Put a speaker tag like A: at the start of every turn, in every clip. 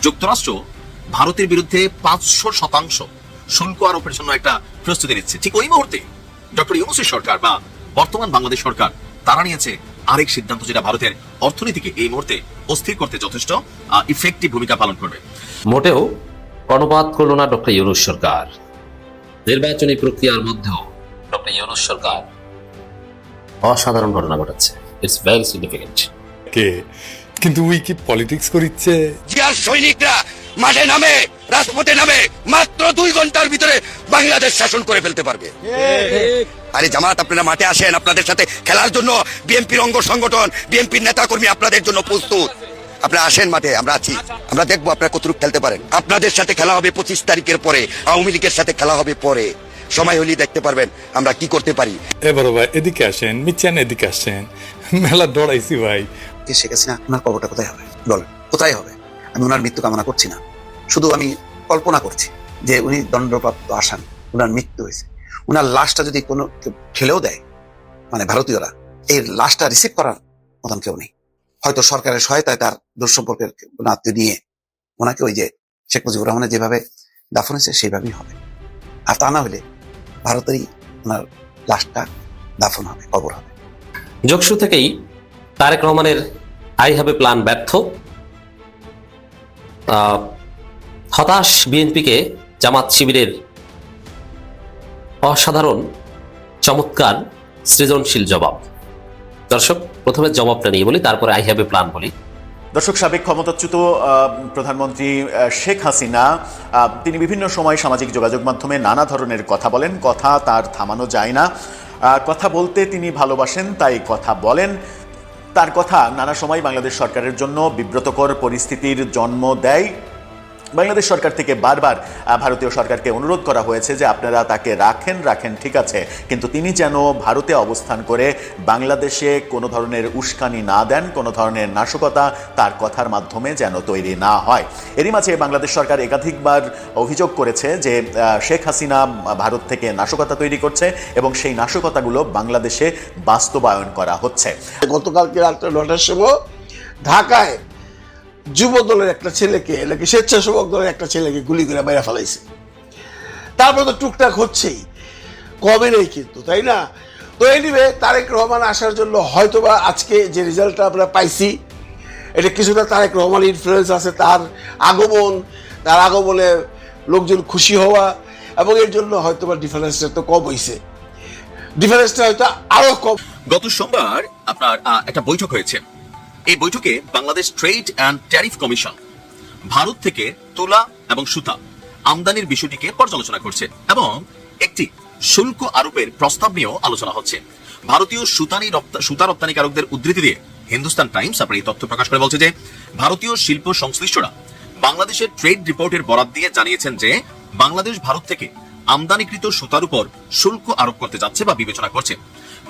A: যুক্তরাষ্ট্র ভারতের বিরুদ্ধে 500% শুল্ক আরোপের জন্য একটা প্রস্তুতি নিচ্ছে। ঠিক ওই মুহূর্তে ডক্টর ইউনূসের সরকার বা বর্তমান বাংলাদেশ সরকার তারা নিয়েছে আরেক সিদ্ধান্ত, যেটা ভারতের অর্থনীতিকে এই মুহূর্তে অস্থির করতে যথেষ্ট ইফেক্টিভ ভূমিকা পালন করবে।
B: মোটেও কর্ণপাত করল না ডক্টর ইউনূস সরকার। নির্বাচনী প্রক্রিয়ার মধ্যেও ডক্টর ইউনূস সরকার অসাধারণ ঘটনা ঘটাচ্ছে। It's very significant.
C: কিন্তু উই কি পলিটিক্স করিচ্ছে?
D: জিয়ার সৈনিকরা মাঠে নামে, রাজপথে নামে মাত্র 2 ঘন্টার ভিতরে বাংলাদেশ শাসন করে ফেলতে পারবে। আরে জামাত, আপনারা মাঠে আসেন, আপনাদের সাথে খেলার জন্য বিএনপির অঙ্গ সংগঠন, বিএনপির নেতা কর্মী আপনাদের জন্য প্রস্তুত। আপনারা আসেন মাঠে, আমরা আছি, আমরা দেখবো আপনারা কতটুকু খেলতে পারেন। আপনাদের সাথে খেলা হবে 25 তারিখের পরে, আওয়ামী লীগের সাথে খেলা হবে পরে। সময় হলেই দেখতে পারবেন আমরা কি করতে পারি।
C: এবার ভাই এদিকে আসেন, মিচ্ছেন এদিকে আসেন, মেলা দৌড়াইছি ভাই।
E: শেখ হাসিনা ওনার কবরটা কোথায় হবে বলেন? কোথায় হবে? আমি ওনার মৃত্যু কামনা করছি না, শুধু আমি কল্পনা করছি যে উনি দণ্ডপ্রাপ্ত আসামি, ওনার মৃত্যু হয়েছে, ওনার লাশটা যদি কোনো ঠেলেও দেয়, মানে ভারতীয়রা, এই লাশটা রিসিভ করার মতন কেউ নেই। হয়তো সরকারের সহায়তায় তার দূর সম্পর্কের আত্মীয় নিয়ে ওনাকে ওই যে শেখ মুজিবুর রহমানের যেভাবে দাফন হয়েছে সেইভাবেই হবে। আর তা না হলে ভারতেরই ওনার লাশটা দাফন হবে, কবর হবে।
B: যোগসু থেকেই তারেক রহমানের আই হ্যাভ এ প্ল্যান ব্যর্থ। হতাশ বিএনপিকে জামাত শিবিরের অসাধারণ চমৎকার সৃজনশীল জবাব। দর্শক, প্রথমে জবাবটা নিয়ে বলি, তারপরে আই হ্যাভ এ প্ল্যান বলি।
F: দর্শক, সাবেক ক্ষমতাচ্যুত প্রধানমন্ত্রী শেখ হাসিনা তিনি বিভিন্ন সময় সামাজিক যোগাযোগ মাধ্যমে নানা ধরনের কথা বলেন। কথা তার থামানো যায় না। কথা বলতে তিনি ভালোবাসেন, তাই কথা বলেন। তার কথা নানা সময় বাংলাদেশ সরকারের জন্য বিব্রতকর পরিস্থিতির জন্ম দেয়। বাংলাদেশ সরকার থেকে বারবার ভারতীয় সরকারকে অনুরোধ করা হয়েছে যে আপনারা তাকে রাখেন ঠিক আছে, কিন্তু তিনি যেন ভারতে অবস্থান করে বাংলাদেশে কোনো ধরনের উস্কানি না দেন, কোনো ধরনের নাশকতা তার কথার মাধ্যমে যেন তৈরি না হয়। এরই মাঝে বাংলাদেশ সরকার একাধিকবার অভিযোগ করেছে যে শেখ হাসিনা ভারত থেকে নাশকতা তৈরি করছে এবং সেই নাশকতাগুলো বাংলাদেশে বাস্তবায়ন করা হচ্ছে।
G: গতকালকে রাত 9টার সময় ঢাকায় যুব দলের একটা ছেলেকে, নাকি স্বেচ্ছাসেবক দলের একটা ছেলেকে গুলি করে মেরে ফেলাইছে। তারপরে তো টুকটাক হচ্ছেই, কমে নেই কিন্তু, তাই না? তো এনিওয়ে, তারেক রহমান আসার জন্য হয়তোবা আজকে যে রেজাল্টটা আমরা পাইছি, এটা কিছুটা তারেক রহমান ইনফ্লুয়েন্স আছে। তার আগমনে লোকজন খুশি হওয়া, এবং এর জন্য হয়তোবা ডিফারেন্সটা তো কম হয়েছে, ডিফারেন্সটা হয়তো আরো কম।
A: গত সোমবার আপনার একটা বৈঠক হয়েছে। এই বৈঠকে Bangladesh trade and tariff commission Bharat থেকে তুলা এবং সুতা আমদানির বিষয়টিকে পর্যালোচনা করছে এবং একটি শুল্ক আরোপের প্রস্তাব নিয়েও আলোচনা হচ্ছে। ভারতীয় সুতা রপ্তানিকারকদের উদ্ধৃতি দিয়ে হিন্দুস্তান টাইমস আপনার এই তথ্য প্রকাশ করে বলছে যে ভারতীয় শিল্প সংশ্লিষ্টরা বাংলাদেশের ট্রেড রিপোর্টের বরাত দিয়ে জানিয়েছেন যে বাংলাদেশ ভারত থেকে আমদানিকৃত সুতার উপর শুল্ক আরোপ করতে যাচ্ছে বা বিবেচনা করছে।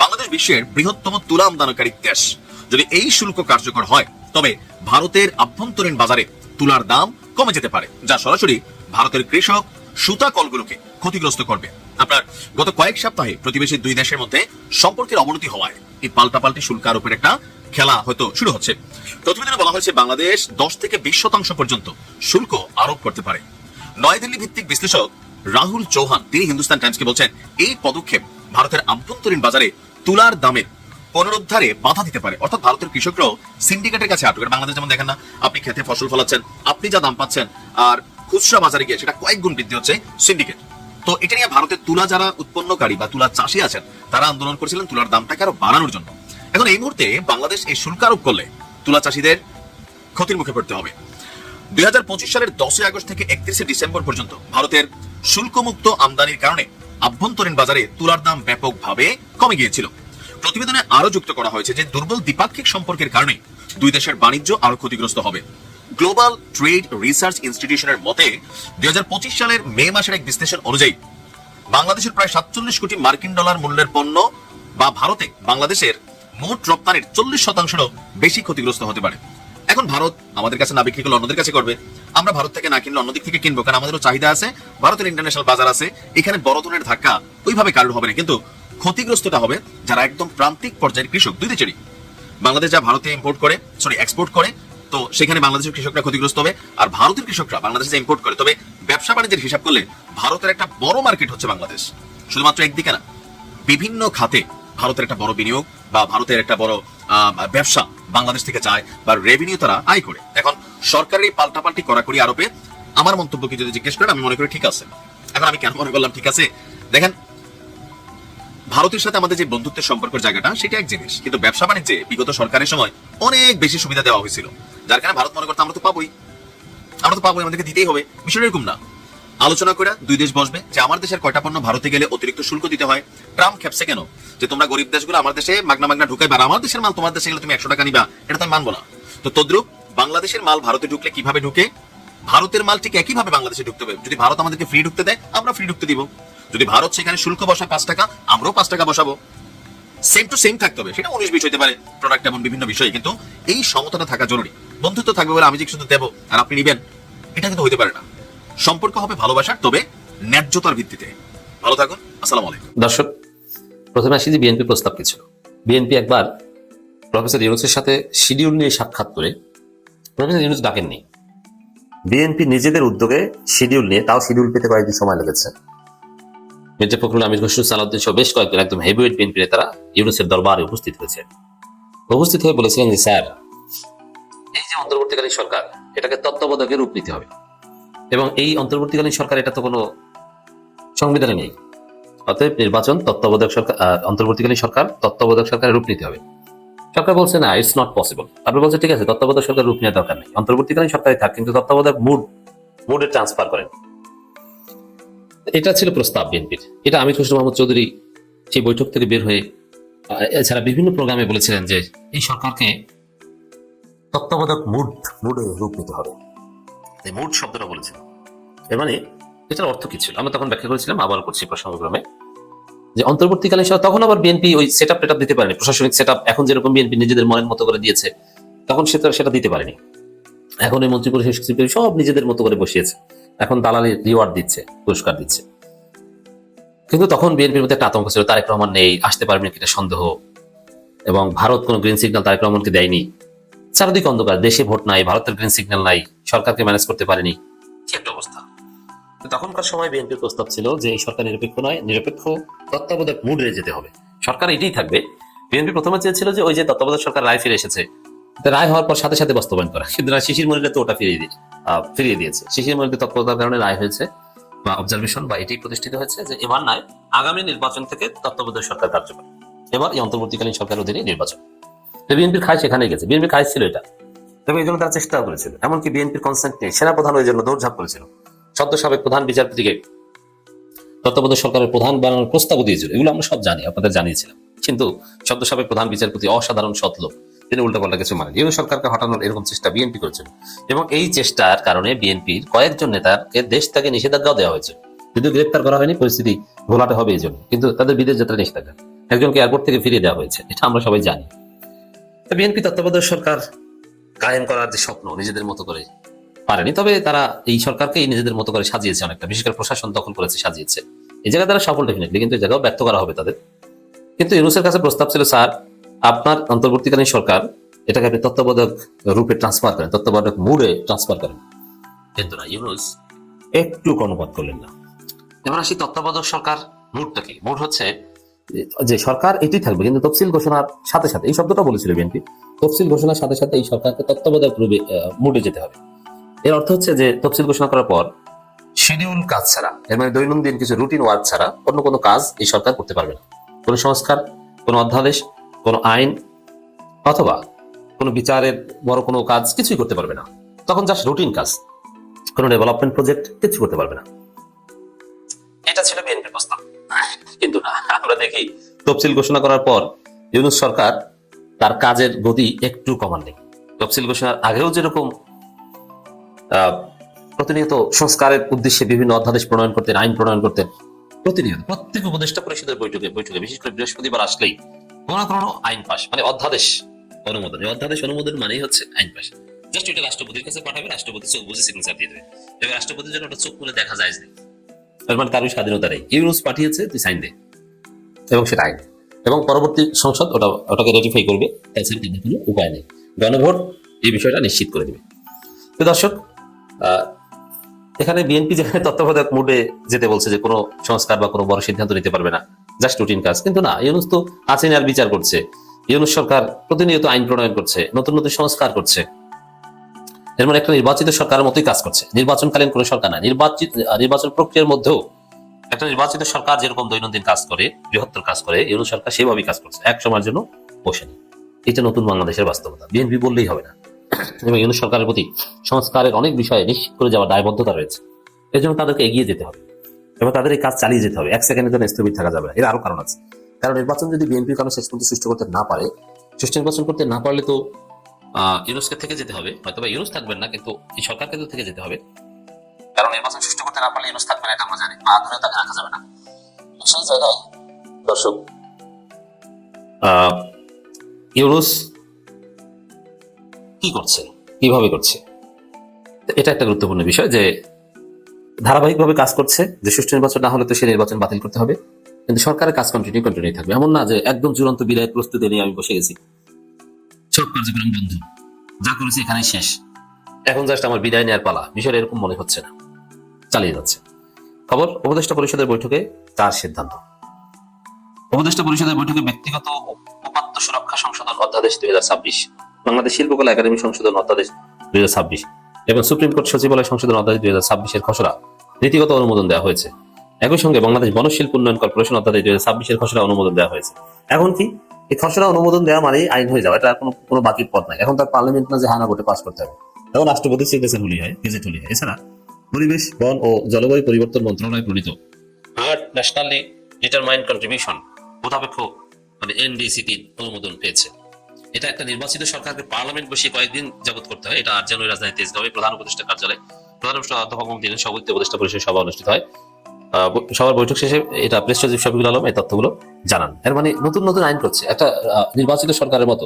A: বাংলাদেশ বিশ্বের বৃহত্তম তুলা আমদানিকারী দেশ। যদি এই শুল্ক কার্যকর হয় তবে ভারতের আভ্যন্তরীণ বাজারে তুলার দাম কমে যেতে পারে, যা সরাসরি ভারতের কৃষক সুতা কলগুলোকে ক্ষতিগ্রস্ত করবে। আপনার গত কয়েক সপ্তাহে প্রতিবেশী 2 দেশের মধ্যে সম্পর্কের অবনতি হওয়ায় এই পাল্টাপাল্টি শুল্ক আরোপের একটা খেলা হয়তো শুরু হচ্ছে। প্রতিবেদনে বলা হয়েছে বাংলাদেশ 10 থেকে 20% পর্যন্ত শুল্ক আরোপ করতে পারে। নয়াদিল্লি ভিত্তিক বিশ্লেষক রাহুল চৌহান তিনি হিন্দুস্তান টাইমসকে বলছেন এই পদক্ষেপ ভারতের আভ্যন্তরীণ বাজারে তুলার দামের পুনরুদ্ধারে বাধা দিতে পারে। অর্থাৎ ভারতের কৃষকরাও সিন্ডিকেটের কাছে আটক। বাংলাদেশ যেমন দেখেন না, আপনি খেতে ফসল ফলাচ্ছেন, আপনি যা দাম পাচ্ছেন, আর খুচরা বাজারে গিয়ে সেটা কয়েক গুণ বৃদ্ধি হচ্ছে সিন্ডিকেট। তো এটা নিয়ে ভারতের তুলা যারা উৎপন্নকারী বা তুলা চাষী আছেন তারা আন্দোলন করেছিলেন তুলার দামটাকে আরো বাড়ানোর জন্য। এখন এই মুহূর্তে বাংলাদেশ এই শুল্ক আরোপ করলে তুলা চাষীদের ক্ষতির মুখে পড়তে হবে। 2025 সালের 10 আগস্ট থেকে 31 ডিসেম্বর পর্যন্ত ভারতের শুল্কমুক্ত আমদানির কারণে আভ্যন্তরীণ বাজারে তুলার দাম ব্যাপকভাবে কমে গিয়েছিল। প্রতিবেদনে আরো যুক্ত করা হয়েছে যে দুর্বল দ্বিপাক্ষিক সম্পর্কের কারণে 2 দেশের বাণিজ্য আরো ক্ষতিগ্রস্ত হবে। গ্লোবাল ট্রেড রিসার্চ ইনস্টিটিউশনের মতে 2025 সালের মে মাসের এক বিশ্লেষণ অনুযায়ী বাংলাদেশের প্রায় 47 কোটি মার্কিন ডলার মূল্যের পণ্য বা ভারতে বাংলাদেশের মোট রপ্তানির 40%-এরও বেশি ক্ষতিগ্রস্ত হতে পারে। এখন ভারত আমাদের কাছে না বিক্রি করলে অন্যদের কাছে করবে, আমরা ভারত থেকে না কিনলে অন্যদিক থেকে কিনবো, কারণ আমাদেরও চাহিদা আছে, ভারতের ইন্টারন্যাশনাল বাজার আছে, এখানে বড় ধরনের ধাক্কা ওইভাবে কারোর হবে না। কিন্তু ক্ষতিগ্রস্তটা হবে যারা একদম প্রান্তিক পর্যায়ের কৃষক 2 দেশেরই। বাংলাদেশ যা ভারতে এক্সপোর্ট করে তো সেখানে বাংলাদেশের কৃষকরা ক্ষতিগ্রস্ত হবে, আর ভারতের কৃষকরা বাংলাদেশে ইম্পোর্ট করে। তবে ব্যবসা বাণিজ্যের হিসাব করলে ভারতের একটা বড় মার্কেট হচ্ছে বাংলাদেশ, শুধুমাত্র একদিকে না, বিভিন্ন খাতে ভারতের একটা বড় বিনিয়োগ বা ভারতের একটা বড় ব্যবসা বাংলাদেশ থেকে যায় বা রেভিনিউ তারা আয় করে। এখন সরকারের এই পাল্টাপাল্টি কড়াকড়ি আরোপে আমার মন্তব্য কি যদি জিজ্ঞেস করেন, আমি মনে করি ঠিক আছে। এখন আমি কেন মনে করলাম ঠিক আছে, দেখেন ভারতের সাথে আমাদের যে বন্ধুত্বের সম্পর্কের জায়গাটা সেটা এক জিনিস, কিন্তু ব্যবসা বাণিজ্যে বিগত সরকারের সময় অনেক বেশি সুবিধা দেওয়া হয়েছিল, যার কারণে ভারত মনে করতো আমরা তো পাবোই, আমাদেরকে দিতেই হবে। বিষয়টা এরকম না। আলোচনা করে দুই দেশ বসবে যে আমার দেশের কয়টা পণ্য ভারতে গেলে অতিরিক্ত শুল্ক দিতে হয়। ট্রাম্প খেপছে কেন যে তোমরা গরিব দেশগুলো আমার দেশে মাগনা মাগনা ঢুকাইবা, আর আমার দেশের মাল তোমার দেশে গেলে তুমি 100 টাকা নিবা, এটা তো আমি মানবো না। তো তদ্রুপ বাংলাদেশের মাল ভারতে ঢুকলে কিভাবে ঢুকে, ভারতের মাল ঠিক একইভাবে বাংলাদেশে ঢুকতে হবে। যদি ভারত আমাদেরকে ফ্রি ঢুকতে দেয়, আমরা ফ্রি ঢুকতে দিব। যদি ভারত সেখানে শুল্ক বসায় 5 টাকা, আমরাও 5 টাকা বসাবো। সেম টু সেম থাকতে হবে। সেটা 19 বিষয় হতে পারে, প্রোডাক্ট এমন বিভিন্ন বিষয়, কিন্তু এই সমতাটা থাকা জরুরি। বন্ধুত্ব থাকবে বলে আমি যে শুধু দেবো আর আপনি নিবেন, এটা কিন্তু হইতে পারে না। সম্পর্ক হবে ভালোবাসার, তবে ন্যায্যতার ভিত্তিতে। ভালো থাকুন, আসসালামু আলাইকুম।
B: দর্শক, প্রথমে আসি যে বিএনপি প্রস্তাব কি ছিল। বিএনপি একবার প্রফেসর ইউনূসের সাথে শিডিউল নিয়ে সাক্ষাৎ করে, প্রফেসর ইউনূস ডাকেননি, বিএনপি নিজেদের উদ্যোগে শিডিউল নিয়ে, তাও শিডিউল পেতে কয়েকদিন সময় লেগেছে, মির্জা ফখরুল, আমির খসরু, সালাউদ্দিন সহ বেশ কয়েকজন একদম হেভিওয়েট বিএনপি নেতারা ইউনূসের দরবারে উপস্থিত হয়েছে। উপস্থিত হয়ে বলেছিলেন যে স্যার, এই যে অন্তর্বর্তীকালীন সরকার, এটাকে তত্ত্বাবধায়কের রূপ নিতে হবে, এবং এই অন্তর্বর্তীকালীন সরকার এটা তো কোনো সংবিধানে নেই, অতএব নির্বাচন তত্ত্বাবধায়ক সরকার, অন্তর্বর্তীকালীন সরকার তত্ত্বাবধায়ক সরকারের রূপ নিতে হবে। সরকার বলছে না, ইটস নট পসিবল। তারপর বলছে ঠিক আছে, তত্ত্বাবধায়ক সরকার রূপ নেওয়ার দরকার নেই, অন্তর্বর্তীকালীন সরকারই থাক, কিন্তু তত্ত্বাবধায়ক মুডে ট্রান্সফার করেন। এটা ছিল প্রস্তাব বিএনপির। এটা আমির খসরু মাহমুদ চৌধুরী সেই বৈঠক থেকে বের হয়ে এছাড়া বিভিন্ন প্রোগ্রামে বলেছিলেন যে এই সরকারকে তত্ত্বাবধায়ক মুডে রূপ নিতে হবে। এই মুড শব্দটা বলেছিল, এর মানে এটার অর্থ কি ছিল আমরা তখন ব্যাখ্যা করেছিলাম, আবার করছি প্রসঙ্গক্রমে, যে অন্তর্বর্তীকালীন সরকার তখন আবার বিএনপি ওই সেটআপ দিতে পারেনি, প্রশাসনিক সেটআপ এখন যেরকম বিএনপি নিজেদের মনের মতো করে দিয়েছে, তখন সেটা দিতে পারেনি। এখন এই মন্ত্রী পরিষদ সচিব সব নিজেদের মতো করে বসিয়েছে, এখন দালালি রিওয়ার্ড দিচ্ছে, পুরস্কার দিচ্ছে। কিন্তু তখন বিএনপির মধ্যে একটা আতঙ্ক ছিল, তারেক রহমান নেই, আসতে পারবেন কিনা সন্দেহ, এবং ভারত কোনো গ্রিন সিগন্যাল তারেক রহমানকে দেয়নি, চারদিক অন্ধকার, দেশে ভোট নাই, ভারতের গ্রিন সিগন্যাল নাই, সরকারকে ম্যানেজ করতে পারেনি, কি একটা অবস্থা। তখনকার সময় বিএনপির প্রস্তাব ছিল যে এই সরকার নিরপেক্ষ নয়, নিরপেক্ষ তত্ত্বাবধায়ক মুডে যেতে হবে, সরকার এটাই থাকবে। বিএনপি প্রথমে চেয়েছিল যে ওই যে তত্ত্বাবধায়ক সরকার রায় ফিরে এসেছে, রায় হওয়ার পর সাথে সাথে বাস্তবায়ন করা, কিন্তু শিশির মনিরে তো ওটা ফিরিয়ে দিয়েছে। শিশির মনির তৎপরতার কারণে রায় হয়েছে বা অবজারভেশন বা এটাই প্রতিষ্ঠিত হয়েছে যে এবার নয়, আগামী নির্বাচন থেকে তত্ত্বাবধায়ক সরকার কার্যকর, এবার এই অন্তর্বর্তীকালীন সরকার অধীনে নির্বাচন। বিএনপির খায় সেখানে গেছে, বিএনপি খায় ছিল এটা, তবে এই জন্য তারা চেষ্টাও করেছিল। এমনকি বিএনপির কনসেন্ট নিয়ে সেনাপ্রধান ওই জন্য দৌড়ঝাঁপ করেছিল, সদ্য সাবেক প্রধান বিচারপতিকে তত্ত্বাবধায়ক সরকারের প্রধান বানানোর প্রস্তাব দিয়েছিল। এগুলো আমরা সব জানি, আপনাদের জানিয়েছিলাম, কিন্তু সদ্য সাবেক প্রধান বিচারপতি অসাধারণ সৎ লোক, তিনি উল্টাপাল্টা কিছু মানেন। এই সরকারকে হটানোর এরকম চেষ্টা বিএনপি করেছিল, এবং এই চেষ্টার কারণে বিএনপির কয়েকজন নেতাকে দেশ থেকে নিষেধাজ্ঞাও দেওয়া হয়েছে, যদিও গ্রেপ্তার করা হয়নি, পরিস্থিতি ঘোলাটে হবে এই জন্য, কিন্তু তাদের বিদেশ যাত্রা নিষেধাজ্ঞা, একজনকে এয়ারপোর্ট থেকে ফিরিয়ে দেওয়া হয়েছে, এটা আমরা সবাই জানি। বিএনপি তত্ত্বাবধায়ক সরকার কায়েম করার যে স্বপ্ন নিজেদের মতো করে পারেনি, তবে তারা এই সরকারকেই নিজেদের মতো করে সাজিয়েছে অনেকটা, বিশেষ করে প্রশাসন দখল করেছে, সাজিয়েছে। এই জায়গায় তারা সফল ডেফিনেটলি, কিন্তু এই জায়গাও ব্যর্থ করা হবে তাদের। কিন্তু ইউনূসের কাছে প্রস্তাব ছিল, স্যার আপনার অন্তর্বর্তীকালীন সরকার এটাকে আপনি তত্ত্বাবধায়ক রূপে ট্রান্সফার করেন, তত্ত্বাবধায়ক মুডে ট্রান্সফার করেন, কিন্তু না, ইউনূস একটু কর্ণপাত করলেন না। এবার আসি তত্ত্বাবধায়ক সরকার মুডটা কি। মুড হচ্ছে যে সরকার এটি থাকবে, কিন্তু তফসিল ঘোষণার সাথে সাথে, এই শব্দটা বলেছিল বিএনপি, তফসিল ঘোষণার সাথে সাথে এই সরকারকে তত্ত্বাবধায়ক রূপে মুডে যেতে হবে। এর অর্থ হচ্ছে যে তফসিল ঘোষণা করার পর শিডিউল কাজ ছাড়া, এর মানে দৈনন্দিন কিছু রুটিন ওয়ার্ক ছাড়া অন্য কোনো কাজ এই সরকার করতে পারবে না। কোনো সংস্কার, কোনো অধ্যাদেশ, কোনো আইন অথবা কোনো বিচারের বড় কোনো কাজ কিছুই করতে পারবে না। তখন জাস্ট রুটিন কাজ, কোনো ডেভেলপমেন্ট প্রজেক্ট কিছু করতে পারবে না। এটা ছিল বিএনপির প্রস্তাব, কিন্তু না, আমরা দেখি তফসিল ঘোষণা করার পর ইউনূস সরকার তার কাজের গতি একটু কমাননি। তফসিল ঘোষণার আগেও যেরকম প্রতিনিয়ত সংস্কারের উদ্দেশ্যে বিভিন্ন অধ্যাদেশ প্রণয়ন করতেন, আইন প্রণয়ন করতেন, প্রতিনিয়ত প্রত্যেক উপদেষ্টা পরিষদের বৈঠকে বিশেষ করে বৃহস্পতিবার আসলেই কোনো আইন পাস, মানে অধ্যাদেশ অনুমোদন। অধ্যাদেশ অনুমোদন মানেই হচ্ছে আইন পাস। জাস্ট ওইটা রাষ্ট্রপতির কাছে পাঠাবে, রাষ্ট্রপতি চোখ বুঝে সিগনেচার দিয়ে দেবে, তবে রাষ্ট্রপতির জন্য ওটা চোখ খুলে দেখা যায় না, তার মানে তারই স্বাধীনতা নেই। ইউনূস পাঠিয়েছে, তুই সাইন দে, এবং সেটা আইন, এবং পরবর্তী সংসদ ওটাকে রেটিফাই করবে, তাছাড়া তাদের কোনো উপায় নেই। গণভোট এই বিষয়টা নিশ্চিত করে দেবে। তো দর্শক, এখানে বিএনপি যেখানে তত্ত্বাবধায়ক মোডে যেতে বলছে যে কোনো সংস্কার বা কোনো বড় সিদ্ধান্ত নিতে পারবে না, জাস্ট রুটিন কাজ, কিন্তু না, ইউনূস তো হাসিনার বিচার করছে, ইউনূস সরকার প্রতিনিয়ত আইন প্রণয়ন করছে, নতুন নতুন সংস্কার করছে, এর মানে একটা নির্বাচিত সরকারের মতোই কাজ করছে, নির্বাচনকালীন কোনো সরকার না। নির্বাচন প্রক্রিয়ার মধ্যেও একটা নির্বাচিত সরকার যেরকম দৈনন্দিন কাজ করে, বৃহত্তর কাজ করে, ইউনূস সরকার সেভাবেই কাজ করছে, এক সময়ের জন্য বসেনি। এটা নতুন বাংলাদেশের বাস্তবতা, বিএনপি বললেই হবে না। এবং ইউনূস সরকারের প্রতি সংস্কারের অনেক বিষয়ে নিশ্চিত করে যাওয়ার দায়বদ্ধতা রয়েছে। এর জন্য তাদেরকে এগিয়ে যেতে হবে এবং তাদের এই কাজ চালিয়ে যেতে হবে, এক সেকেন্ডের জন্য স্থবির থাকা যাবে না। এর আরো কারণ আছে, কারণ নির্বাচন যদি বিএনপির কারণে শেষ পর্যন্ত সুষ্ঠু করতে না পারে, সুষ্ঠু নির্বাচন করতে না পারলে তো ইউনূসকে থেকে যেতে হবে, হয়তো বা ইউনূস থাকবেন না, কিন্তু এই সরকারকে তো থেকে যেতে হবে, কারণ নির্বাচন সুষ্ঠু করতে না পারলে ইউনূস থাকবে না, এটা আমরা জানি, পা ধরে তাকে রাখা যাবে না। সেই জায়গায় দর্শক, ইউনূস কি করছে, কিভাবে করছে, এটা একটা গুরুত্বপূর্ণ বিষয়, যে ধারাবাহিকভাবে কাজ করছে, যে সুষ্ঠু নির্বাচন না হলে তো সে নির্বাচন বাতিল করতে হবে, কিন্তু সরকারের কাজ কন্টিনিউ থাকবে। এমন না যে একদম চূড়ান্ত বিদায়ের প্রস্তুতি নিয়ে আমি বসে গেছি, সব কার্যক্রম বন্ধ, যা করেছি এখানেই শেষ, এখন জাস্ট আমার বিদায় নেওয়ার পালা, বিষয়টা এরকম মনে হচ্ছে না, চালিয়ে যাচ্ছে। খবর, উপদেষ্টা পরিষদের বৈঠকে 4 সিদ্ধান্ত। উপদেষ্টা পরিষদের বৈঠকে ব্যক্তিগত উপাত্ত সুরক্ষা সংশোধন অধ্যাদেশ 2026, বাংলাদেশ শিল্পকলা একাডেমি সংশোধন অধ্যাদেশ 2026 এবং সুপ্রিম কোর্ট সচিবালয় সংশোধন অধ্যাদেশ 2026 এর খসড়া নীতিগত অনুমোদন দেওয়া হয়েছে। একই সঙ্গে বাংলাদেশ বনশিল্প উন্নয়ন কর্পোরেশন অধ্যাদেশ 2026 এর খসড়া অনুমোদন দেওয়া হয়েছে। এখন কি, এই খসড়া অনুমোদন দেওয়া মানেই আইন হয়ে যাবে, এটা কোনো বাকি পথ নাই। এখন তার পার্লামেন্ট না যে হানা ভোটে পাস করতে হবে, এখন রাষ্ট্রপতির সিগনেচার হলেই হয়, গেজেট হলেই হয়। এছাড়া পরিবেশ, বন ও জলবায়ু পরিবর্তন মন্ত্রণালয় প্রণীত ন্যাশনালি ডিটারমাইন্ড কন্ট্রিবিউশন মোতাবেক মানে NDCT অনুমোদন পেয়েছে। এটা একটা নির্বাচিত সরকারকে পার্লামেন্ট বসে কয়েকদিন যাবত করতে হয়। এটা 8 জানুয়ারি রাজধানী তেজগাঁওয়ে প্রধান উপদেষ্টা কার্যালয়, প্রধান অধ্যাপক মোহাম্মদ সভাপতিত্বে উপদেষ্টা পরিষদের সভা অনুষ্ঠিত হয়। সবার বৈঠক শেষে এটা প্রেস সচিব শফিকুল আলম এই তথ্যগুলো জানান। এর মানে নতুন নতুন আইন করছে, একটা নির্বাচিত সরকারের মতো।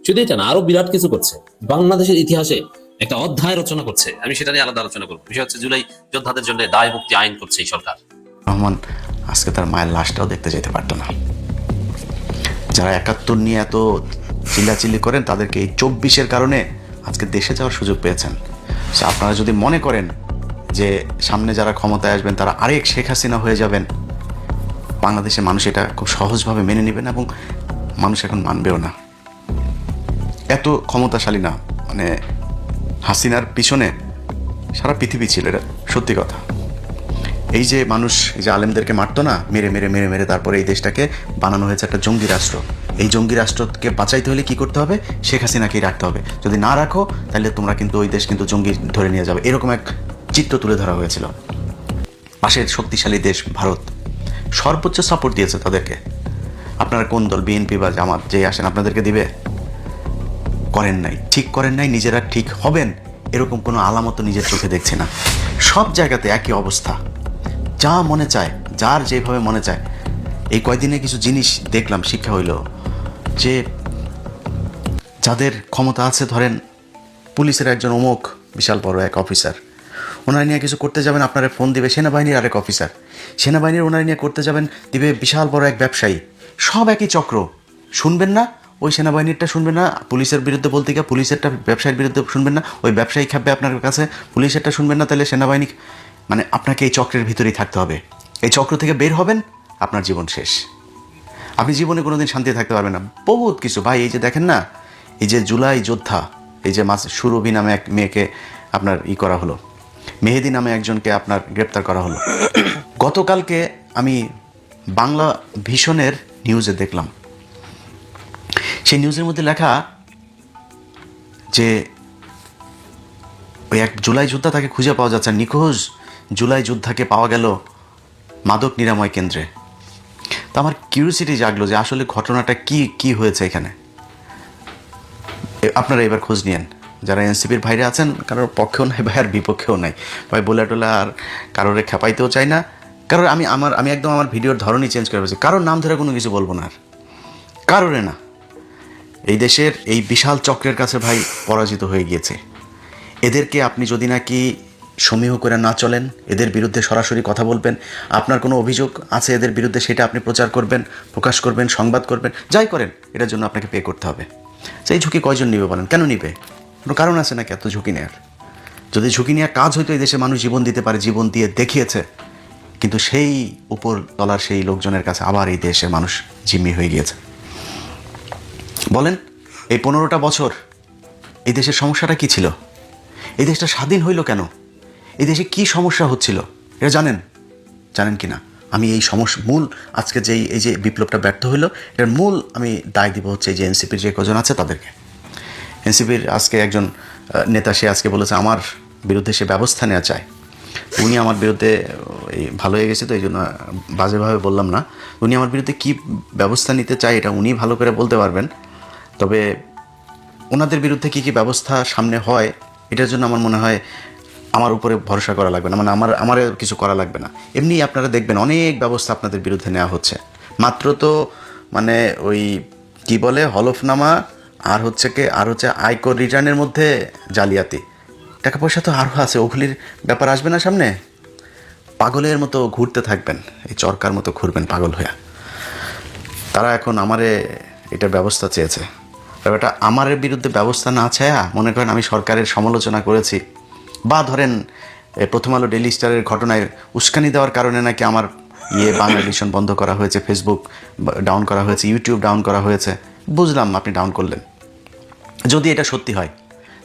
B: শুধু এটা না, আরো বিরাট কিছু করছে, বাংলাদেশের ইতিহাসে একটা অধ্যায় রচনা করছে। আমি সেটা নিয়ে আলাদা আলোচনা করবো। বিষয় হচ্ছে জুলাই যোদ্ধাদের জন্য দায় মুক্তি আইন করছে এই সরকার।
F: রহমান আজকে তার মায়ের লাশটাও দেখতে যেতে পারতো না। যারা 71 নিয়ে এত চিল্লাচিল্লি করেন, তাদেরকে এই 24-এর কারণে আজকে দেশে যাওয়ার সুযোগ পেয়েছেন। আপনারা যদি মনে করেন যে সামনে যারা ক্ষমতায় আসবেন তারা আরেক শেখ হাসিনা হয়ে যাবেন, বাংলাদেশের মানুষ এটা খুব সহজভাবে মেনে নেবেন এবং মানুষ এখন মানবেও না। এত ক্ষমতাশালী না, মানে হাসিনার পিছনে সারা পৃথিবী ছিল, এটা সত্যি কথা। এই যে মানুষ, এই যে আলেমদেরকে মারতো না, মেরে মেরে মেরে মেরে তারপরে এই দেশটাকে বানানো হয়েছে একটা জঙ্গি রাষ্ট্র। এই জঙ্গি রাষ্ট্রকে বাঁচাইতে হলে কি করতে হবে? শেখ হাসিনাকেই রাখতে হবে। যদি না রাখো তাহলে তোমরা কিন্তু ওই দেশ কিন্তু জঙ্গি ধরে নিয়ে যাবে, এরকম এক চিত্র তুলে ধরা হয়েছিল। পাশের শক্তিশালী দেশ ভারত সর্বোচ্চ সাপোর্ট দিয়েছে তাদেরকে। আপনারা কোন দল, বিএনপি বা জামাত, যে আসেন আপনাদেরকে দিবে? করেন নাই, ঠিক করেন নাই, নিজেরা ঠিক হবেন এরকম কোনো আলামত নিজের চোখে দেখছি না। সব জায়গাতে একই অবস্থা, যা মনে চায়, যার যেভাবে মনে চায়। এই কয়দিনে কিছু জিনিস দেখলাম, শিক্ষা হইল যে যাদের ক্ষমতা আছে, ধরেন পুলিশের একজন অমুক বিশাল বড় এক অফিসার, ওনারা নিয়ে কিছু করতে যাবেন, আপনারা ফোন দিবে সেনাবাহিনীর আরেক অফিসার, সেনাবাহিনীর ওনারা নিয়ে করতে যাবেন, দিবে বিশাল বড় এক ব্যবসায়ী। সব একই চক্র, শুনবেন না ওই সেনাবাহিনীরটা, শুনবেন না পুলিশের বিরুদ্ধে বলতে গিয়ে পুলিশেরটা ব্যবসায়ীর বিরুদ্ধে শুনবেন না, ওই ব্যবসায়ী খাবে আপনার কাছে, পুলিশেরটা শুনবেন না, তাহলে সেনাবাহিনী। মানে আপনাকে এই চক্রের ভিতরেই থাকতে হবে। এই চক্র থেকে বের হবেন, আপনার জীবন শেষ। আপনি জীবনে কোনোদিন শান্তি থাকতে পারবেন না। বহুত কিছু ভাই, এই যে দেখেন না, এই যে জুলাই যোদ্ধা, এই যে সুরভি নামে এক মেয়েকে আপনার করা হলো, মেহেদি নামে একজনকে আপনার গ্রেপ্তার করা হলো। গতকালকে আমি বাংলা ভিশনের নিউজে দেখলাম, সেই নিউজের মধ্যে লেখা যে ওই এক জুলাই যোদ্ধা, তাকে খুঁজে পাওয়া যাচ্ছে, নিখোঁজ জুলাই যোদ্ধাকে পাওয়া গেল মাদক নিরাময় কেন্দ্রে। তো আমার কিউরিওসিটি জাগলো যে আসলে ঘটনাটা কি হয়েছে এখানে। আপনারা এবার খোঁজ নিয়েন, যারা এনসিপির ভাইরা আছেন, কারোর পক্ষেও নাই ভাই আর বিপক্ষেও নাই ভাই, বলে টোলা আর কারোরে খেপাইতেও চাই না। কারণ আমি একদম আমার ভিডিওর ধরনই চেঞ্জ করে ফেলছি, কারোর নাম ধরে কোনো কিছু বলবো না, আর কারোরে না। এই দেশের এই বিশাল চক্রের কাছে ভাই পরাজিত হয়ে গিয়েছে। এদেরকে আপনি যদি নাকি সমীহ করে না চলেন, এদের বিরুদ্ধে সরাসরি কথা বলবেন, আপনার কোনো অভিযোগ আছে এদের বিরুদ্ধে, সেটা আপনি প্রচার করবেন, প্রকাশ করবেন, সংবাদ করবেন, যাই করেন, এটার জন্য আপনাকে পে করতে হবে। সেই ঝুঁকি কয়জন নিবে বলেন? কেন নিবে? কোনো কারণ আছে নাকি এত ঝুঁকি নেওয়ার? যদি ঝুঁকি নেওয়ার কাজ হয়তো এই দেশে মানুষ জীবন দিতে পারে, জীবন দিয়ে দেখিয়েছে, কিন্তু সেই উপর তলার সেই লোকজনের কাছে আবার এই দেশের মানুষ জিম্মি হয়ে গিয়েছে। বলেন, এই 15টা বছর এই দেশের সমস্যাটা কি ছিল? এই দেশটা স্বাধীন হইল কেন? এই দেশে কি সমস্যা হচ্ছিল এটা জানেন কি না? আমি এই সমস্যা মূল আজকে এই যে বিপ্লবটা ব্যর্থ হইলো, এর মূল আমি দায় দিব হচ্ছে এই যে এনসিপির যে কজন আছে তাদেরকে। এনসিপির আজকে একজন নেতা, সে আজকে বলেছে আমার বিরুদ্ধে সে ব্যবস্থা নেওয়া চায়। উনি আমার বিরুদ্ধে এই ভালো হয়ে গেছে, তো এই জন্য বাজেভাবে বললাম না। উনি আমার বিরুদ্ধে কী ব্যবস্থা নিতে চায় এটা উনি ভালো করে বলতে পারবেন। তবে ওনাদের বিরুদ্ধে কী কী ব্যবস্থা সামনে হয় এটার জন্য আমার মনে হয় আমার উপরে ভরসা করা লাগবে না, মানে আমার কিছু করা লাগবে না। এমনি আপনারা দেখবেন অনেক ব্যবস্থা আপনাদের বিরুদ্ধে নেওয়া হচ্ছে। মাত্র তো মানে ওই কি বলে হলফনামা আর হচ্ছে আয়কর রিটার্নের মধ্যে জালিয়াতি, টাকা পয়সা তো আরও আছে, ওগুলির ব্যাপার আসবে না সামনে। পাগলের মতো ঘুরতে থাকবেন, এই চরকার মতো ঘুরবেন পাগল হয়ে। তারা এখন আমারে এটার ব্যবস্থা চেয়েছে। ব্যাপারটা আমার বিরুদ্ধে ব্যবস্থা না চায়া মনে করেন আমি সরকারের সমালোচনা করেছি, বা ধরেন প্রথম আলো ডেইলি স্টারের ঘটনায় উস্কানি দেওয়ার কারণে নাকি আমার বাংলা এডিশন বন্ধ করা হয়েছে, ফেসবুক ডাউন করা হয়েছে, ইউটিউব ডাউন করা হয়েছে। বুঝলাম আপনি ডাউন করলেন, যদি এটা সত্যি হয়।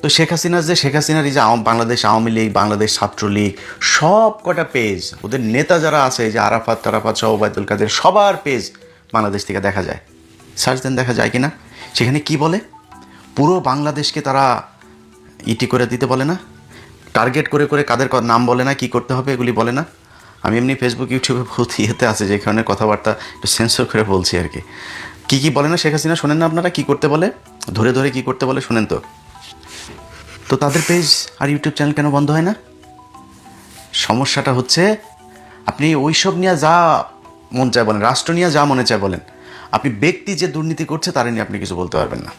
F: তো শেখ হাসিনার এই যে বাংলাদেশ আওয়ামী লীগ, বাংলাদেশ ছাত্রলীগ, সব কটা পেজ, ওদের নেতা যারা আছে, এই যে আরাফাত সহ ওবায়দুল কাদের, সবার পেজ বাংলাদেশ থেকে দেখা যায়। সার্চ দেন, দেখা যায় কিনা। সেখানে কি বলে, পুরো বাংলাদেশকে তারা ইটি করে দিতে বলে না, টার্গেট করে কাদের নাম বলে না, কি করতে হবে এগুলি বলে না। আমি এমনি ফেসবুক ইউটিউবে বহুত ইয়েতে আছে যেখানে কথাবার্তা একটু সেন্সর করে বলছি আর কি কি বলে না শেখ হাসিনা। শোনেন না আপনারা কি করতে বলে, ধরে কি করতে বলে শোনেন। তো তাদের পেজ আর ইউটিউব চ্যানেল কেন বন্ধ হয় না? সমস্যাটা হচ্ছে আপনি ওইসব নিয়ে যা মন চায় বলেন, রাষ্ট্র নিয়ে যা মনে চায় বলেন, আপনি ব্যক্তি যে দুর্নীতি করছে তারা নিয়ে আপনি কিছু বলতে পারবেন না।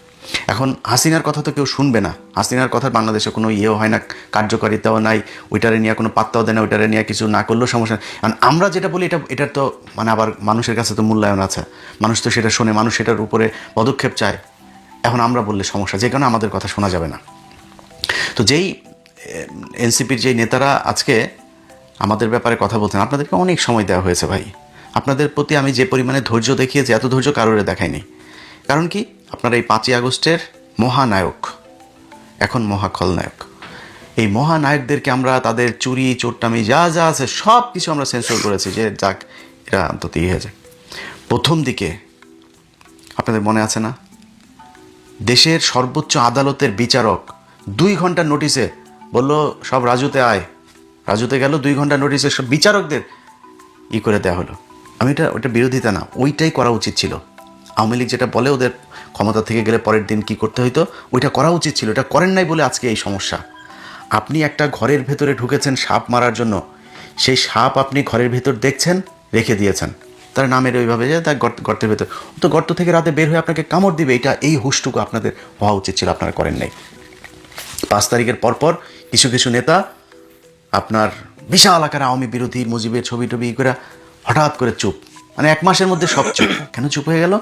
F: এখন হাসিনার কথা তো কেউ শুনবে না, হাসিনার কথার বাংলাদেশে কোনো ইয়েও হয় না, কার্যকারিতাও নাই, ওইটারে নিয়ে কোনো পাত্তাও দেয় না, ওইটারে নিয়ে কিছু না করলেও সমস্যা। কারণ আমরা যেটা বলি এটার তো মানে আবার মানুষের কাছে তো মূল্যায়ন আছে, মানুষ তো সেটা শোনে, মানুষ সেটার উপরে পদক্ষেপ চায়। এখন আমরা বললে সমস্যা, যে কারণে আমাদের কথা শোনা যাবে না। তো যেই এনসিপির যেই নেতারা আজকে আমাদের ব্যাপারে কথা বলছেন, আপনাদেরকে অনেক সময় দেওয়া হয়েছে ভাই। আপনাদের প্রতি আমি যে পরিমাণে ধৈর্য দেখিয়েছি, এত ধৈর্য কারোরে দেখায়নি। কারণ কি, আপনারা এই 5ই আগস্টের মহানায়ক, এখন মহাখলনায়ক, এই মহানায়কদেরকে আমরা তাদের চুরি চোরটামি যা আছে সব কিছু আমরা সেন্সর করেছি, যে যাক এটা অন্তত হয়ে যায়। প্রথম দিকে আপনাদের মনে আছে না, দেশের সর্বোচ্চ আদালতের বিচারক 2 ঘন্টার নোটিশে বলল সব রাজুতে আয়, রাজুতে গেল, 2 ঘন্টার নোটিশে সব বিচারকদের করে দেওয়া হলো। আমি ওটা বিরোধিতা না, ওইটাই করা উচিত ছিল। আওয়ামী লীগ যেটা বলে ওদের ক্ষমতা থেকে গেলে পরের দিন কি করতে হইতো, ওইটা করা উচিত ছিল। এটা করেন নাই বলে আজকে এই সমস্যা। আপনি একটা ঘরের ভেতরে ঢুকেছেন সাপ মারার জন্য, সেই সাপ আপনি ঘরের ভেতর দেখছেন, রেখে দিয়েছেন, তার নামের ওইভাবে যে তার গর্তের ভেতর, তো গর্ত থেকে রাতে বের হয়ে আপনাকে কামড় দিবে। এই হুঁশটুকু আপনাদের হওয়া উচিত ছিল, আপনারা করেন নাই। 5 তারিখের পরপর কিছু নেতা আপনার বিশাল আকারে আওয়ামী বিরোধী মুজিবের ছবি টবি করে হঠাৎ করে চুপ, মানে 1 মাসের মধ্যে সব চুপ। কেন চুপ হয়ে গেল?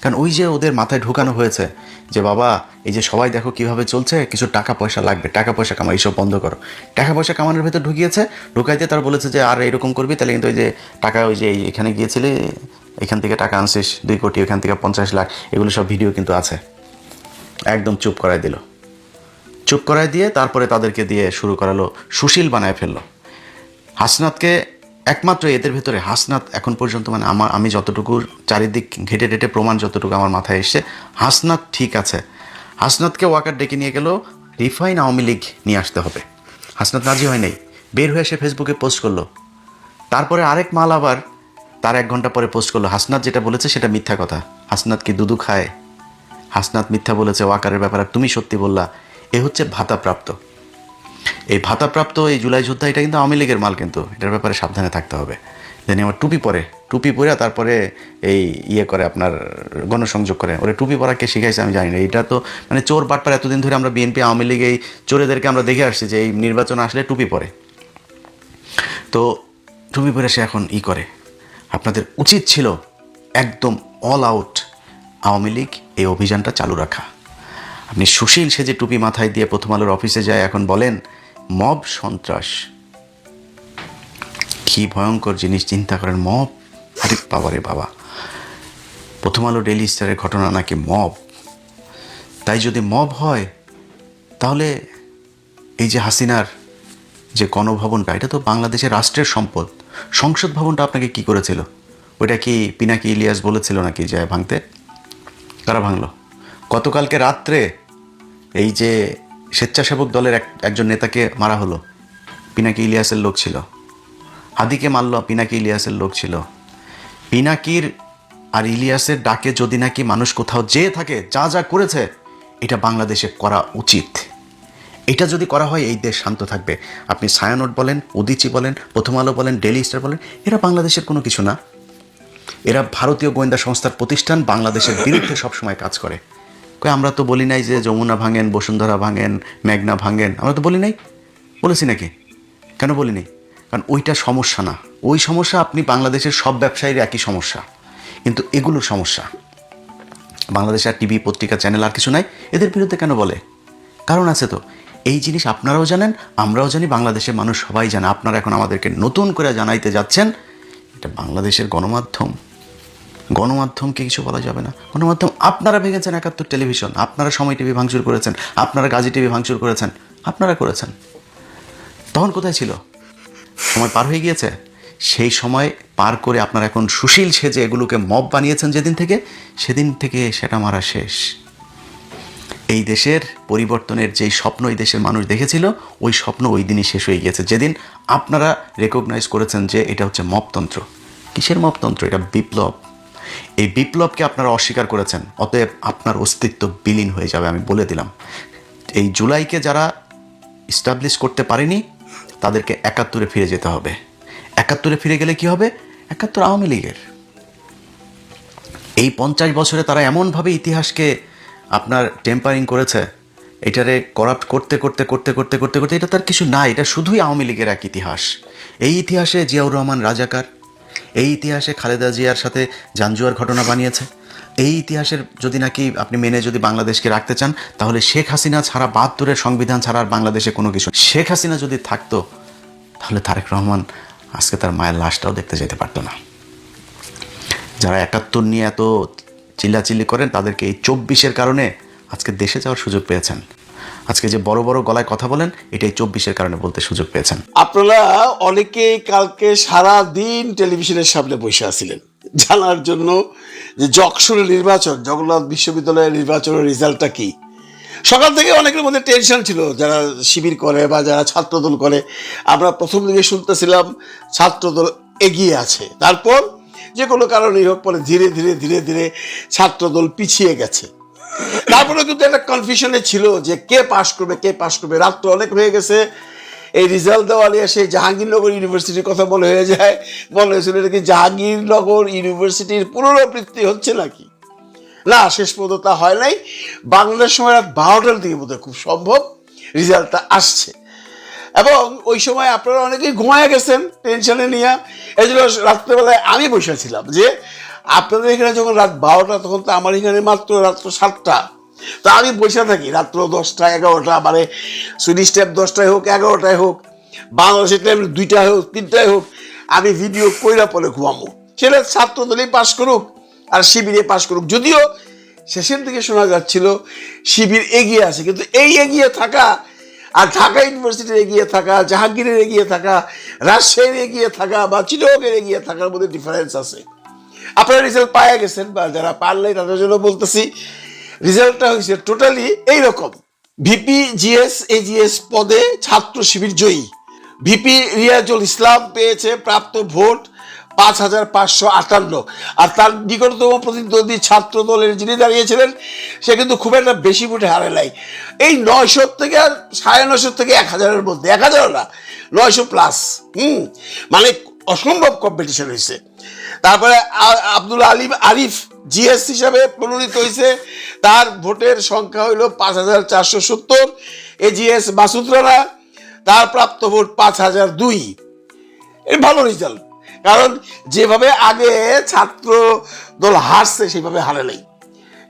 F: কারণ ওই যে ওদের মাথায় ঢুকানো হয়েছে যে বাবা এই যে সবাই দেখো কিভাবে চলছে, কিছু টাকা পয়সা লাগবে, টাকা পয়সা কামাই, এইসব বন্ধ করো। টাকা পয়সা কামানোর ভেতর ঢুকাইতে তারা বলেছে যে আর এরকম করবি তাহলে কিন্তু ওই যে টাকা, ওই যে এখানে গিয়েছিলে এখান থেকে টাকা আনছিস 2 কোটি, ওখান থেকে 50 লাখ, এগুলো সব ভিডিও কিন্তু আছে। একদম চুপ করাই দিল। চুপ করাই দিয়ে তারপরে তাদেরকে দিয়ে শুরু করালো, সুশীল বানায় ফেললো হাসনাতকে। একমাত্র এদের ভেতরে হাসনাত এখন পর্যন্ত, মানে আমি যতটুকু চারিদিক ঘেটে টেটে প্রমাণ যতটুকু আমার মাথায় এসছে, হাসনাত ঠিক আছে। হাসনাতকে ওয়াকার ডেকে নিয়ে গেল, রিফাইন আওয়ামী লীগ নিয়ে আসতে হবে। হাসনাত রাজি হয় নাই, বের হয়ে সে ফেসবুকে পোস্ট করলো। তারপরে আরেক মাল আবার তার 1 ঘন্টা পরে পোস্ট করলো, হাসনাত যেটা বলেছে সেটা মিথ্যা কথা। হাসনাত কি দুধু খায়? হাসনাত মিথ্যা বলেছে ওয়াকারের ব্যাপারে, তুমি সত্যি বললা। এ হচ্ছে ভাতাপ্রাপ্ত। এই ভাতাপ্রাপ্ত এই জুলাই যোদ্ধা, এটা কিন্তু আওয়ামী লীগের মাল, কিন্তু এটার ব্যাপারে সাবধানে থাকতে হবে। যেন আমার টুপি পরে তারপরে এই করে আপনার গণসংযোগ করে, ওরা টুপি পরা কে শিখাইছে আমি জানি না। এটা তো মানে চোর বাটপার, এতদিন ধরে আমরা বিএনপি আওয়ামী লীগ এই চোরেদেরকে আমরা দেখে আসছি যে এই নির্বাচন আসলে টুপি পরে। তো টুপি পরে সে এখন করে। আপনাদের উচিত ছিল একদম অল আউট আওয়ামী লীগ এই অভিযানটা চালু রাখা। আপনি সুশীল সেজে টুপি মাথায় দিয়ে প্রথম আলোর অফিসে যায়, এখন বলেন মব সন্ত্রাস। কি ভয়ঙ্কর জিনিস চিন্তা করেন, মব। আরে বাবা রে বাবা, প্রথম আলো ডেইলি স্টারের ঘটনা নাকি মব। তাই যদি মব হয় তাহলে এই যে হাসিনার যে গণভবনটা, এটা তো বাংলাদেশের রাষ্ট্রের সম্পদ। সংসদ ভবনটা আপনাকে কি করেছিল? ওইটা কি পিনাকি ইলিয়াস বলেছিল নাকি যায় ভাঙতে? কারা ভাঙলো? গতকালকে রাত্রে এই যে স্বেচ্ছাসেবক দলের একজন নেতাকে মারা হলো, পিনাকি ইলিয়াসের লোক ছিল। হাদিকে মারল, পিনাকি ইলিয়াসের লোক ছিল। পিনাকির আর ইলিয়াসের ডাকে যদি নাকি মানুষ কোথাও যেয়ে থাকে, যা যা করেছে এটা বাংলাদেশে করা উচিত। এটা যদি করা হয় এই দেশ শান্ত থাকবে। আপনি ছায়ানট বলেন, উদীচী বলেন, প্রথম আলো বলেন, ডেইলি স্টার বলেন, এরা বাংলাদেশের কোনো কিছু না। এরা ভারতীয় গোয়েন্দা সংস্থার প্রতিষ্ঠান, বাংলাদেশের বিরুদ্ধে সবসময় কাজ করে। আমরা তো বলি নাই যে যমুনা ভাঙেন, বসুন্ধরা ভাঙেন, মেঘনা ভাঙেন, আমরা তো বলি নাই। বলেছি নাকি? কেন বলিনি? কারণ ওইটা সমস্যা না। ওই সমস্যা আপনি বাংলাদেশের সব ব্যবসায়ীর একই সমস্যা, কিন্তু এগুলো সমস্যা। বাংলাদেশে আর টিভি, পত্রিকা, চ্যানেল আর কিছু নাই, এদের বিরুদ্ধে কেন বলে? কারণ আছে তো। এই জিনিস আপনারাও জানেন, আমরাও জানি, বাংলাদেশের মানুষ সবাই জানে। আপনারা এখন আমাদেরকে নতুন করে জানাইতে যাচ্ছেন এটা বাংলাদেশের গণমাধ্যম। গণমাধ্যমকে কিছু বলা যাবে না। গণমাধ্যম আপনারা ভেঙেছেন, ৭১ টেলিভিশন, আপনারা সময় টিভি ভাঙচুর করেছেন, আপনারা গাজী টিভি ভাঙচুর করেছেন, আপনারা করেছেন। তখন কোথায় ছিল? সময় পার হয়ে গিয়েছে। সেই সময় পার করে আপনারা এখন সুশীল সেজে এগুলোকে মব বানিয়েছেন যেদিন থেকে, সেদিন থেকে সেটা মারা শেষ। এই দেশের পরিবর্তনের যেই স্বপ্ন এই দেশের মানুষ দেখেছিল, ওই স্বপ্ন ওই দিনই শেষ হয়ে গিয়েছে, যেদিন আপনারা রেকগনাইজ করেছেন যে এটা হচ্ছে মবতন্ত্র। কিসের মবতন্ত্র? এটা বিপ্লব। এই বিপ্লবকে আপনারা অস্বীকার করেছেন, অতএব আপনার অস্তিত্ব বিলীন হয়ে যাবে, আমি বলে দিলাম। এই জুলাইকে যারা ইস্টাবলিশ করতে পারেনি তাদেরকে ৭১-এ ফিরে যেতে হবে। ৭১-এ ফিরে গেলে কি হবে? ৭১ আওয়ামী লীগের। এই ৫০ বছরে তারা এমনভাবে ইতিহাসকে আপনার টেম্পারিং করেছে, এটারে করাপ্ট করতে করতে করতে করতে করতে করতে এটা তার কিছু নাই, এটা শুধুই আওয়ামী লীগের এক ইতিহাস। এই ইতিহাসে জিয়াউর রহমান রাজাকার, এই ইতিহাসে খালেদা জিয়ার সাথে জাঞ্জুয়ার ঘটনা বানিয়েছে। এই ইতিহাসের যদি নাকি আপনি মেনে যদি বাংলাদেশকে রাখতে চান, তাহলে শেখ হাসিনা ছাড়া, ৭২-এর সংবিধান ছাড়া আর বাংলাদেশে কোনো কিছু। শেখ হাসিনা যদি থাকতো তাহলে তারেক রহমান আজকে তার মায়ের লাশটাও দেখতে যেতে পারতো না। যারা ৭১ নিয়ে এত চিল্লাচিল্লি করেন, তাদেরকে এই ২৪-এর কারণে আজকে দেশে যাওয়ার সুযোগ পেয়েছেন। আজকে যে বড় বড় গলায় কথা বলেন, এটাই ২৪-এর কারণে বলতে সুযোগ পেয়েছেন।
G: আপনারা অনেকেই কালকে সারা দিন টেলিভিশনের সামনে বসে আছিলেন জানার জন্য যে যশোরের নির্বাচন, জগন্নাথ বিশ্ববিদ্যালয়ের নির্বাচনের রেজাল্টটা কি। সকাল থেকে অনেকের মধ্যে টেনশন ছিল, যারা শিবির করে বা যারা ছাত্রদল করে। আমরা প্রথম দিকে শুনতেছিলাম ছাত্রদল এগিয়ে আছে, তারপর যে কোনো কারণেই হোক পরে ধীরে ধীরে ধীরে ধীরে ছাত্রদল পিছিয়ে গেছে। তারপরে কিন্তু একটা কনফিউশনে ছিল যে কে পাশ করবে, কে পাশ করবে। রাত তো অনেক হয়ে গেছে, এই রেজাল্ট দেওয়া নিয়ে সেই জাহাঙ্গীরনগর ইউনিভার্সিটির কথা মনে হয়ে যায়। মনে হয়েছিল এটা কি জাহাঙ্গীরনগর ইউনিভার্সিটির পুনরাবৃত্তি হচ্ছে নাকি? না, শেষ পর্যন্ত তা হয় নাই। বাংলাদেশ সময় রাত ১২টার দিকে বোধহয় খুব সম্ভব রেজাল্টটা আসছে, এবং ওই সময় আপনারা অনেকেই ঘুমায় গেছেন টেনশনে নিয়ে। এই জন্য রাত্রেবেলায় আমি বসেছিলাম যে আপনাদের এখানে যখন রাত ১২টা, তখন তো আমার এখানে মাত্র রাত্র ৭টা। তা আমি বসে থাকি রাত্র ১০টা ১১টা, মানে সুইডিশ টাইম ১০টায় হোক ১১টায় হোক, বাংলাদেশের টাইম ২টায় হোক ৩টায় হোক, আমি ভিডিও কইরা পরে ঘুমাবো। সেটা ছাত্রদলই পাশ করুক আর শিবিরে পাশ করুক। যদিও শেষের দিকে শোনা যাচ্ছিল শিবির এগিয়ে আছে, কিন্তু এই এগিয়ে থাকা আর ঢাকা ইউনিভার্সিটির এগিয়ে থাকা, জাহাঙ্গীরের এগিয়ে থাকা, রাজশাহীর এগিয়ে থাকা বা চিটাগংয়ের এগিয়ে থাকার মধ্যে ডিফারেন্স আছে। আপনারা রেজাল্ট পাওয়া গেছেন, বা যারা পারলে তাদের জন্য বলতেছি, রেজাল্টটা হয়েছে টোটালি এইরকম। ভিপি জিএস এজিএস পদে ছাত্র শিবির জয়ী। ভিপি রিয়াজুল ইসলাম পেয়েছে প্রাপ্ত ভোট ৫,৫৫৮, আর তার নিকটতম প্রতিদ্বন্দ্বী ছাত্র দলের যিনি দাঁড়িয়েছিলেন সে কিন্তু খুব একটা বেশি ভোটে হারে নাই। এই ৯০০ থেকে আর ৯৫০ থেকে ১,০০০-এর মধ্যে, ১,০০০ না ৯০০ প্লাস। মানে অসম্ভব কম্পিটিশন হয়েছে। তারপরে আব্দুল আলিম আরিফ জিএস হিসাবে মনোনীত হয়েছে, তার ভোটের সংখ্যা হইল ৫,৪৭০। এজিএস মাসুদ রানা, তার প্রাপ্ত ভোট ৫,০০২। এর ভালো রেজাল্ট, কারণ যেভাবে আগে ছাত্র দল হারছে সেইভাবে হারে নাই।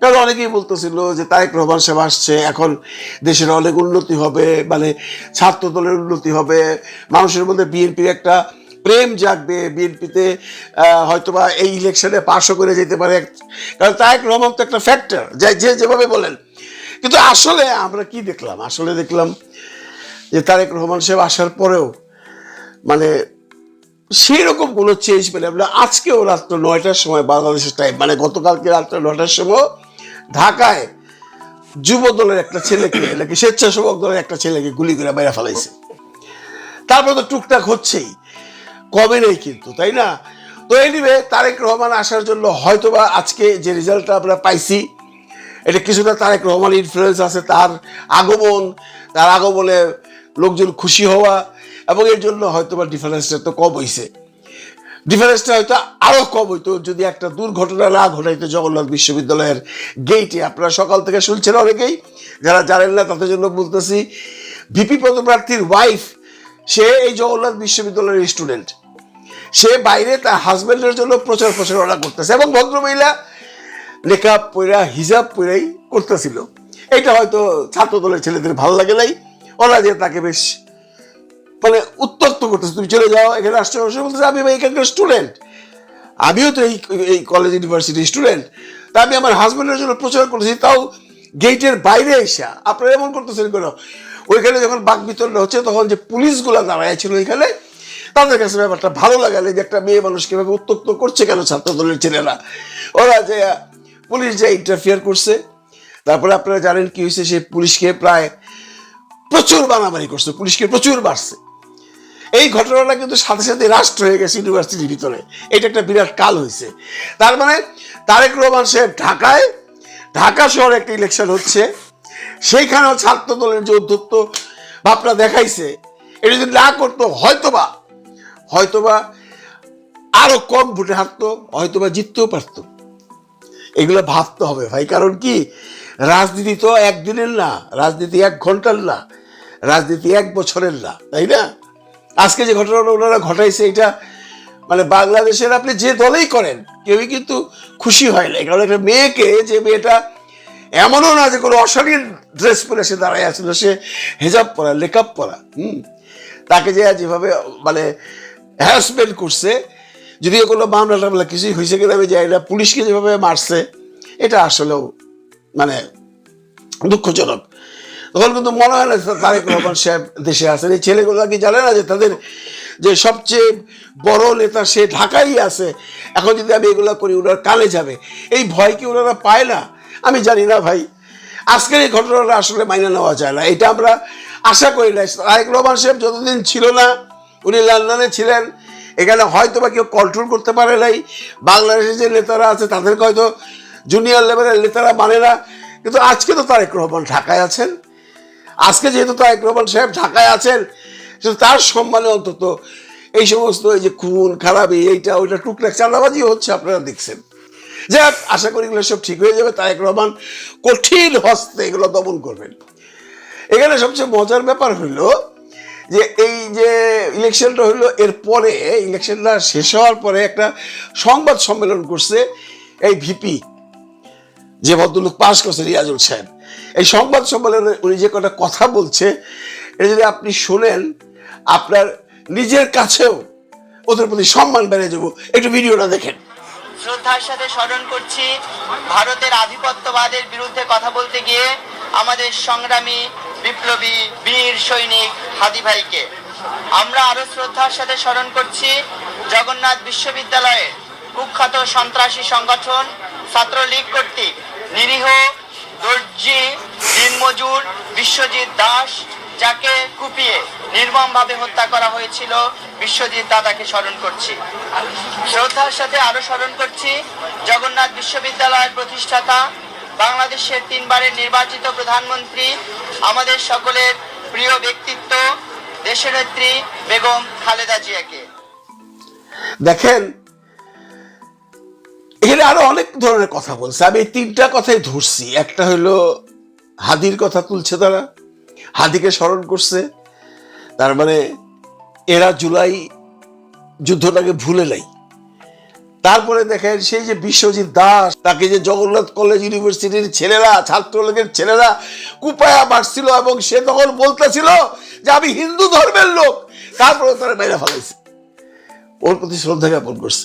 G: কারণ অনেকেই বলতেছিল যে তারেক রহমান সাহেব আসছে, এখন দেশের অনেক উন্নতি হবে, মানে ছাত্র দলের উন্নতি হবে, মানুষের মধ্যে বিএনপির একটা প্রেম জাগবে, বিএনপিতে হয়তোবা এই ইলেকশনে পাশও করে যেতে পারে, কারণ তারেক রহমান তো একটা ফ্যাক্টর, যে যেভাবে বলেন। কিন্তু আসলে আমরা কি দেখলাম? আসলে দেখলাম যে তারেক রহমান সাহেব আসার পরেও মানে সেই রকম কোনো চেঞ্জ পেলাম না। আজকেও রাত্র 9টার সময় বাংলাদেশের টাইম, মানে গতকালকে রাত্র 9টার সময় ঢাকায় যুব দলের একটা ছেলেকে, নাকি স্বেচ্ছাসেবক দলের একটা ছেলেকে গুলি করে মেরে ফেলাইছে। তারপর তো টুকটাক হচ্ছেই, কমে নেই কিন্তু, তাই না? তো এনিওয়ে, তারেক রহমান আসার জন্য হয়তোবা আজকে যে রেজাল্টটা আমরা পাইছি, এটা কিছুটা তারেক রহমান ইনফ্লুয়েন্স আছে, তার আগমনে লোকজন খুশি হওয়া, এবং এর জন্য হয়তোবা ডিফারেন্সটা তো কম হয়েছে। ডিফারেন্সটা হয়তো আরো কম হইতো যদি একটা দুর্ঘটনা না ঘটাইতো জগন্নাথ বিশ্ববিদ্যালয়ের গেইটে। আপনারা সকাল থেকে শুনছেন অনেকেই, যারা জানেন না তাদের জন্য বলতেছি, ভিপি পদপ্রার্থীর ওয়াইফ, সে এই জগন্নাথ বিশ্ববিদ্যালয়ের স্টুডেন্ট, সে বাইরে তার হাজবেন্ডের জন্য প্রচারণা করতেছে, এবং ভদ্রমহিলা নেকাব পইরা হিজাব পইরাই করতেছিল। এটা হয়তো ছাত্র দলের ছেলেদের ভালো লাগে নাই, ওরা যে তাকে বেশ মানে উত্তক্ত করতেছে, তুমি চলে যাও, এখানে আসছো। বলতেছে আমি এখানকার স্টুডেন্ট, আমিও তো এই কলেজ ইউনিভার্সিটির স্টুডেন্ট, তা আমি আমার হাজবেন্ডের জন্য প্রচার করেছি, তাও গেটের বাইরে এসে আপনারা এমন করতেছেন কেন? ওইখানে যখন বাক বিতরণ হচ্ছে, তখন যে পুলিশগুলো দাঁড়ায় ছিল ওইখানে, তাদের কাছে ব্যাপারটা ভালো লাগালে যে একটা মেয়ে মানুষকে এভাবে উত্তক্ত করছে কেন ছাত্র দলের ছেলেরা, ওরা যে পুলিশ যে ইন্টারফিয়ার করছে। তারপরে আপনারা জানেন কি হয়েছে, সে পুলিশকে প্রায় প্রচুর মারামারি করছে, পুলিশকে প্রচুর মারছে। এই ঘটনাটা কিন্তু সাথে সাথে রাষ্ট্র হয়ে গেছে ইউনিভার্সিটির ভিতরে, এটা একটা বিরাট কাল হয়েছে। তার মানে তারেক রহমান সাহেব ঢাকা শহরে একটা ইলেকশন হচ্ছে, সেইখানেও ছাত্র দলের যে উদ্ধত্ত ভাবনা দেখাইছে, এটা যদি না করতো হয়তোবা আরো কম ভোটে হারতো, হয়তোবা জিততেও পারতো। এগুলো ভাবতে হবে ভাই, কারণ কি রাজনীতি তো একদিনের না, রাজনীতি 1 ঘন্টার না, রাজনীতি 1 বছরের না, তাই না? আজকে যে ঘটনাটা ওনারা ঘটাইছে, এটা মানে বাংলাদেশের আপনি যে দলেই করেন কেউই কিন্তু খুশি হয় না। কারণ একটা মেয়েকে, যে মেয়েটা এমনও না যে কোনো অশালীন ড্রেস পরে সে দাঁড়ায় আসছিল, সে হেজাব পরা, নেকাব পরা, তাকে যে যেভাবে মানে হ্যারাসমেন্ট করছে, যদিও কোনো মামলা টামলা কিছুই হয়েছে কিনা আমি জানি না, পুলিশকে যেভাবে মারছে, এটা আসলেও মানে দুঃখজনক। তখন কিন্তু মনে হয় না তারেক রহমান সাহেব দেশে আছেন। এই ছেলেগুলো কি জানে না যে তাদের যে সবচেয়ে বড় নেতা সে ঢাকাই আছে? এখন যদি আমি এগুলো করি ওনার কানে যাবে, এই ভয় কি ওনারা পায় না? আমি জানি না ভাই, আজকের এই ঘটনাটা আসলে মাইনে নেওয়া যায় না, এটা আমরা আশা করি না। তারেক রহমান সাহেব যতদিন ছিল না, উনি লন্ডনে ছিলেন, এখানে হয়তো বা কেউ কন্ট্রোল করতে পারে নাই। বাংলাদেশের যে নেতারা আছে তাদেরকে হয়তো জুনিয়র লেভেলের নেতারা মানে না, কিন্তু আজকে তো তারেক রহমান ঢাকায় আছেন। আজকে যেহেতু তারেক রহমান সাহেব ঢাকায় আছেন, তার সম্মানে অন্তত এই সমস্ত এই যে খুন খারাপি, এইটা ওইটা টুকটাক চাঁদাবাজি হচ্ছে, আপনারা দেখছেন। যে আশা করি এগুলো সব ঠিক হয়ে যাবে, তারেক রহমান কঠিন হস্তে এগুলো দমন করবেন। এখানে সবচেয়ে মজার ব্যাপার হইলো যে এই যে ইলেকশনটা হইলো, এরপরে ইলেকশনটা শেষ হওয়ার পরে একটা সংবাদ সম্মেলন করছে এই ভিপি, যে ভদ্রলোক পাশ করছে, রিয়াজুল সাহেব। এই সংবাদ সম্মেলনে উনি যে কটা কথা বলছে, এটা যদি আপনি শোনেন, আপনার নিজের কাছেও ওদের প্রতি সম্মান বেড়ে যাবো। একটু ভিডিওটা দেখেন।
H: শ্রদ্ধার সাথে স্মরণ করছি ভারতের আধিপত্যবাদের বিরুদ্ধে কথা বলতে গিয়ে আমাদের সংগ্রামী বিপ্লবী বীর সৈনিক হাদি ভাইকে। আমরা আরো শ্রদ্ধার সাথে স্মরণ করছি জগন্নাথ বিশ্ববিদ্যালয়ের কুখ্যাত সন্ত্রাসী সংগঠন ছাত্রলীগ কর্তৃক নিরীহ দর্জি দিনমজুর বিশ্বজিৎ দাস, যাকে কুপিয়ে নির্মমভাবে হত্যা করা হয়েছিল, বিশ্বজিৎ দাদাকে স্মরণ করছি। শ্রদ্ধার সাথে আরো স্মরণ করছি জগন্নাথ বিশ্ববিদ্যালয়ের প্রতিষ্ঠাতা, বাংলাদেশের 3 বারের নির্বাচিত প্রধানমন্ত্রী, আমাদের সকলের প্রিয় ব্যক্তিত্ব দেশনেত্রী বেগম খালেদা জিয়াকে।
G: দেখেন, এখানে আরো অনেক ধরনের কথা বলছে, আমি এই 3টা কথাই ধরছি। একটা হলো হাদির কথা তুলছে, তারা হাদিকে স্মরণ করছে, তার মানে এরা জুলাই যুদ্ধটাকে ভুলে নাই। তারপরে দেখেন সেই যে বিশ্বজিৎ দাস, তাকে যে জগন্নাথ কলেজ ইউনিভার্সিটির ছেলেরা, ছাত্রলীগের ছেলেরা কুপায়া মারছিল, এবং সে তখন বলতেছিল যে আমি হিন্দু ধর্মের লোক, তারপরে তারা মেরে ফেলাইছে। ওর প্রতি শ্রদ্ধা জ্ঞাপন করছে।